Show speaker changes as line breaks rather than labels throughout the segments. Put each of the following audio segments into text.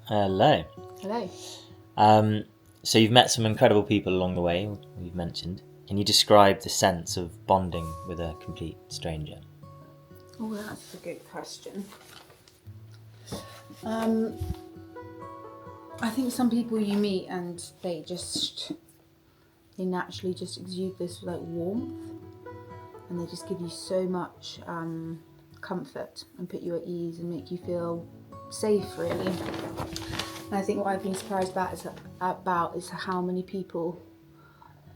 Hello.
Hello.
So you've met some incredible people along the way, we've mentioned. Can you describe the sense of bonding with a complete stranger?
Oh, that's a good question. I think some people you meet and they naturally just exude this like warmth, and they just give you so much comfort and put you at ease and make you feel safe, really. And I think what I've been surprised about is how many people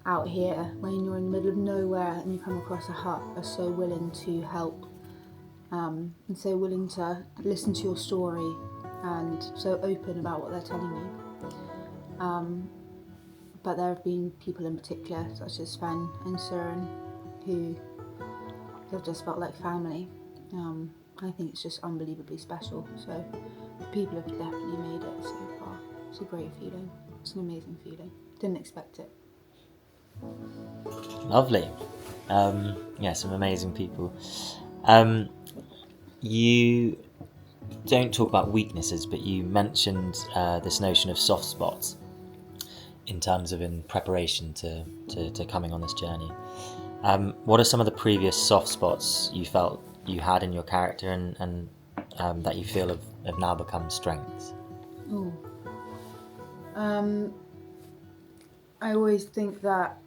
out here, when you're in the middle of nowhere and you come across a hut, are so willing to help and so willing to listen to your story and so open about what they're telling you. But there have been people in particular, such as Sven and Søren, who have just felt like family. I think it's just unbelievably special. So people have definitely made it so far. It's a great feeling. It's an amazing feeling. Didn't expect it.
Lovely. Some amazing people. You don't talk about weaknesses, but you mentioned this notion of soft spots in terms of in preparation to coming on this journey. What are some of the previous soft spots you felt you had in your character and that you feel have now become strengths?
Ooh. I always think that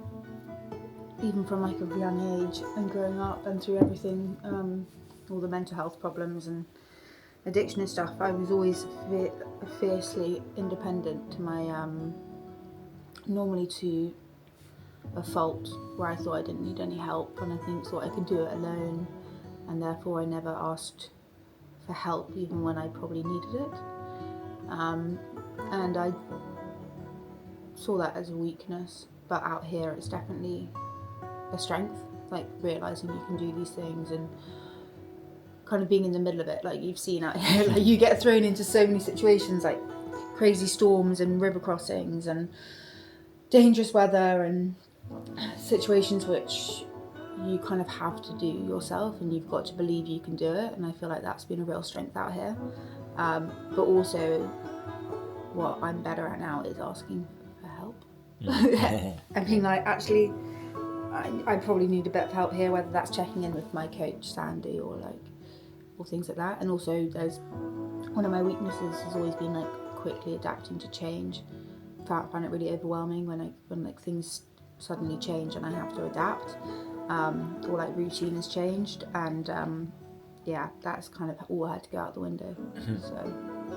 even from like a young age and growing up and through everything, all the mental health problems and addiction and stuff, I was always fiercely independent to my normally to a fault where I thought I didn't need any help, and I thought I could do it alone, and therefore I never asked for help even when I probably needed it. And I saw that as a weakness, but out here it's definitely a strength, like realising you can do these things and kind of being in the middle of it, like you've seen out here. Like you get thrown into so many situations, like crazy storms and river crossings and dangerous weather and situations which you kind of have to do yourself, and you've got to believe you can do it. And I feel like that's been a real strength out here. But also what I'm better at now is asking for help. I mean, like, actually I probably need a bit of help here, whether that's checking in with my coach Sandy or things like that. And also there's one of my weaknesses has always been like quickly adapting to change. I find it really overwhelming when like things suddenly change and I have to adapt, or like routine has changed, and that's kind of all had to go out the window. So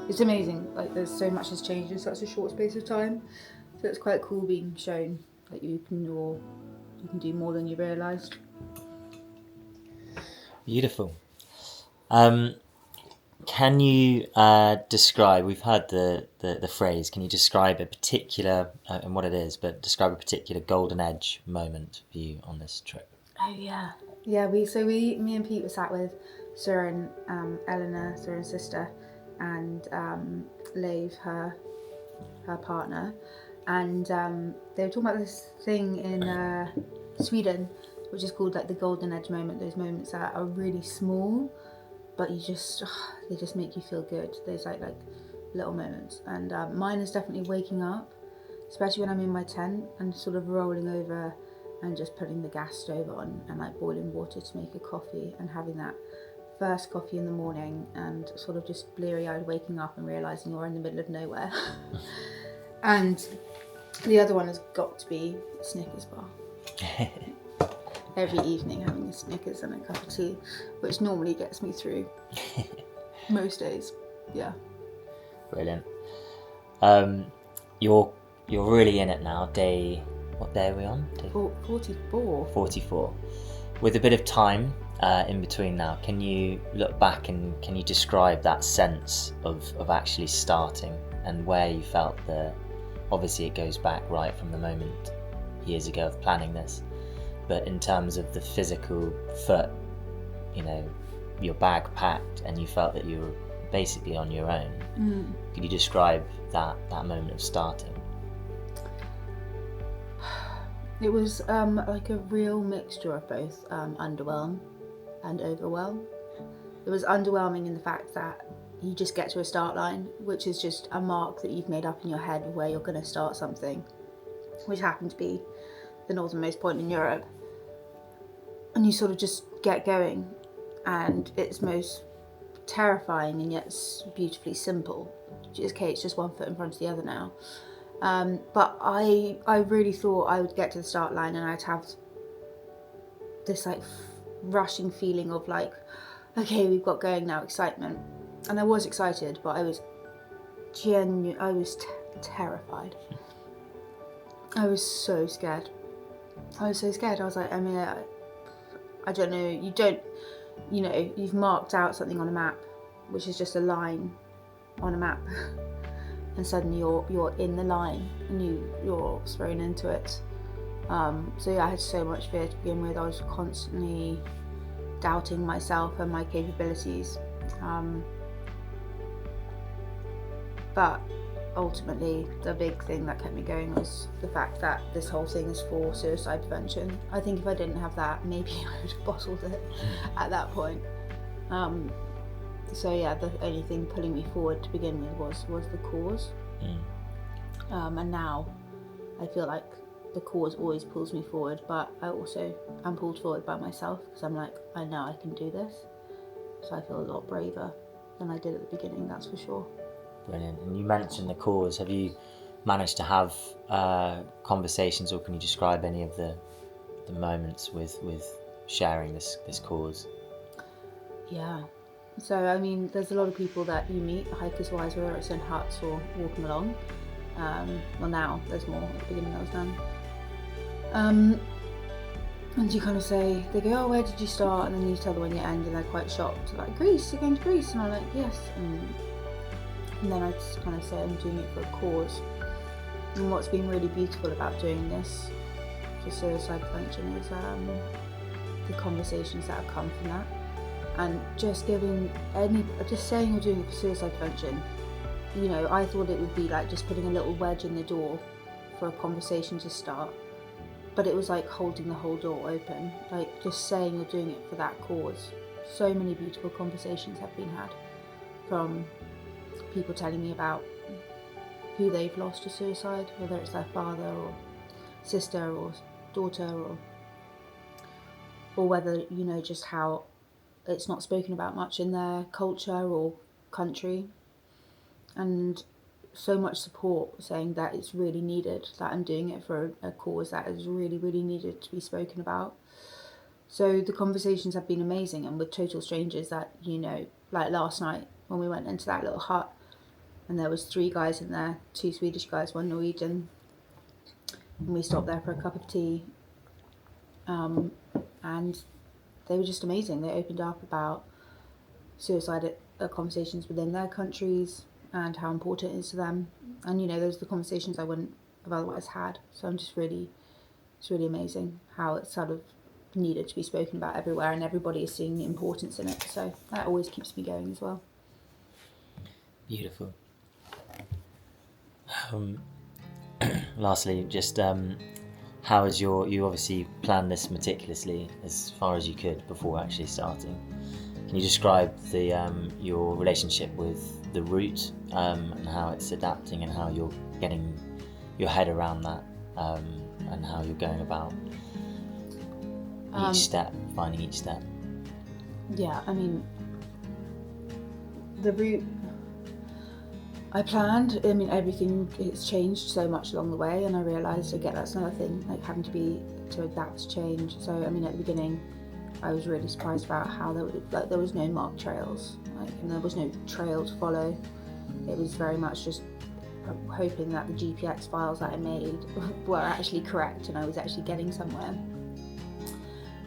it's amazing, like there's so much has changed in such a short space of time, so it's quite cool being shown that you can do more than you realised.
Beautiful. Can you describe, we've heard the phrase, can you describe a particular, and what it is, but describe a particular golden edge moment for you on this trip?
Oh yeah. Yeah, me and Pete were sat with Søren, Eleanor, Søren's sister, and Leif, her partner, and they were talking about this thing in Sweden, which is called like the golden edge moment, those moments that are really small, but they just make you feel good. Those like little moments, and mine is definitely waking up, especially when I'm in my tent and sort of rolling over and just putting the gas stove on and like boiling water to make a coffee and having that first coffee in the morning and sort of just bleary-eyed waking up and realising you're in the middle of nowhere. And the other one has got to be a Snickers bar. Every evening having a Snickers and a cup of tea, which normally gets me through most days. Yeah.
Brilliant. You're really in it now. What day are we on? Day
44.
44. With a bit of time in between now, can you look back and can you describe that sense of actually starting and where you felt obviously it goes back right from the moment years ago of planning this, but in terms of the physical foot, your bag packed and you felt that you were basically on your own. Could you describe that moment of starting?
It was like a real mixture of both underwhelm and overwhelm. It was underwhelming in the fact that you just get to a start line, which is just a mark that you've made up in your head of where you're going to start something, which happened to be the northernmost point in Europe. And you sort of just get going, and it's most terrifying and yet beautifully simple. Okay, it's just one foot in front of the other now. But I really thought I would get to the start line and I'd have this like rushing feeling of like, okay, we've got going now, excitement. And I was excited, but I was terrified. I was so scared. I was like, I mean, I don't know, you've marked out something on a map, which is just a line on a map, and suddenly you're in the line and you're thrown into it. So yeah, I had so much fear to begin with. I was constantly doubting myself and my capabilities. But ultimately, the big thing that kept me going was the fact that this whole thing is for suicide prevention. I think if I didn't have that, maybe I would have bottled it at that point. So yeah, the only thing pulling me forward to begin with was the cause. And now I feel like the cause always pulls me forward, but I also am pulled forward by myself, because I'm like, I know I can do this. So I feel a lot braver than I did at the beginning, that's for sure.
Brilliant. And you mentioned the cause. Have you managed to have conversations, or can you describe any of the moments with sharing this cause?
Yeah. So I mean, there's a lot of people that you meet hikers wise, whether it's in huts or walking along. Well, now there's more. At the beginning there was none. And you kind of say, they go, oh, where did you start? And then you tell them when you end, and they're quite shocked, like, Greece, you're going to Greece? And I'm like, yes. And then I just kind of say I'm doing it for a cause. And what's been really beautiful about doing this for suicide prevention is the conversations that have come from that. And just saying you're doing it for suicide prevention, I thought it would be like just putting a little wedge in the door for a conversation to start. But it was like holding the whole door open, like just saying you're doing it for that cause. So many beautiful conversations have been had from people telling me about who they've lost to suicide, whether it's their father or sister or daughter, or whether, just how it's not spoken about much in their culture or country. And so much support saying that it's really needed, that I'm doing it for a cause that is really, really needed to be spoken about. So the conversations have been amazing, and with total strangers that, like last night when we went into that little hut, and there was 3 guys in there, 2 Swedish guys, 1 Norwegian, and we stopped there for a cup of tea, and they were just amazing. They opened up about suicide conversations within their countries and how important it is to them, and those are the conversations I wouldn't have otherwise had. So it's really amazing how it's sort of needed to be spoken about everywhere, and everybody is seeing the importance in it, so that always keeps me going as well.
Beautiful. Lastly, just how is you obviously planned this meticulously as far as you could before actually starting. Can you describe your relationship with the route, and how it's adapting, and how you're getting your head around that, and how you're going about each step, finding each step?
Yeah, I mean, the route I planned, everything has changed so much along the way, and I realised, again, that's another thing, like having to adapt to change. So, at the beginning, I was really surprised about how there was no marked trails, and there was no trail to follow. It was very much just hoping that the GPX files that I made were actually correct and I was actually getting somewhere.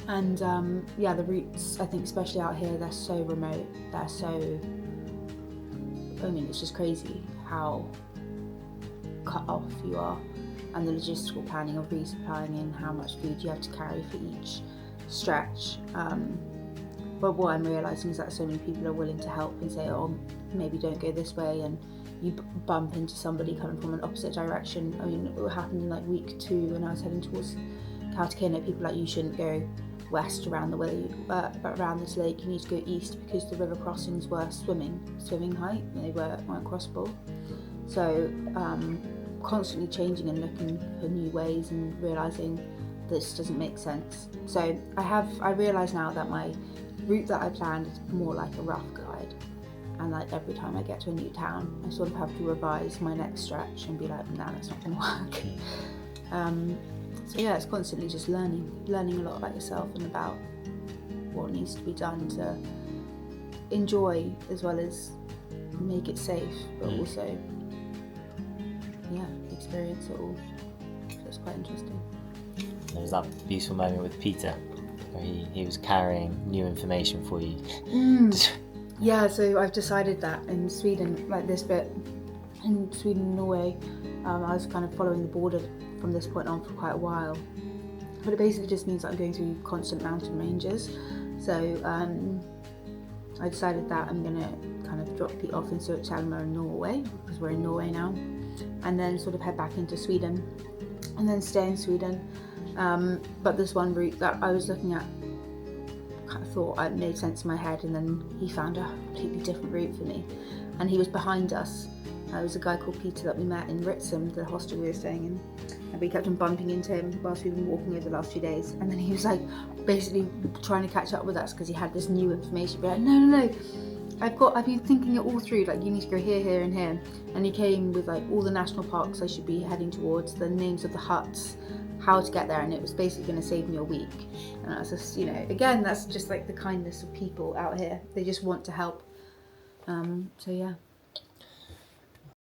And the routes, I think, especially out here, they're so remote, it's just crazy how cut off you are, and the logistical planning of resupplying and how much food you have to carry for each stretch. But what I'm realising is that so many people are willing to help and say, oh, maybe don't go this way, and you bump into somebody coming from an opposite direction. It happened in like week 2 when I was heading towards Cartagena, people are like, you shouldn't go west around the way, around this lake. You need to go east because the river crossings were swimming height. They weren't crossable. So constantly changing and looking for new ways and realizing this doesn't make sense. So I realise now that my route that I planned is more like a rough guide, and like every time I get to a new town, I sort of have to revise my next stretch and be like, nah, that's not going to work. So yeah, it's constantly just learning a lot about yourself and about what needs to be done to enjoy as well as make it safe, but also experience it all. So it's quite interesting.
There was that beautiful moment with Peter where he was carrying new information for you.
Yeah, so I've decided that in Sweden, like this bit in Sweden and Norway, I was kind of following the border from this point on for quite a while. But it basically just means that I'm going through constant mountain ranges. So I decided that I'm going to kind of drop Pete off in Surchalmer in Norway, because we're in Norway now, and then sort of head back into Sweden and then stay in Sweden. But this one route that I was looking at, kind of thought it made sense in my head, and then he found a completely different route for me, and he was behind us. There was a guy called Peter that we met in Ritzum, the hostel we were staying in, and we kept on bumping into him whilst we've been walking over the last few days, and then he was like basically trying to catch up with us because he had this new information. We're like, no, I've been thinking it all through, like you need to go here, here and here, and he came with like all the national parks I should be heading towards, the names of the huts, how to get there, and it was basically going to save me a week. And I was just, again, that's just like the kindness of people out here. They just want to help. So yeah.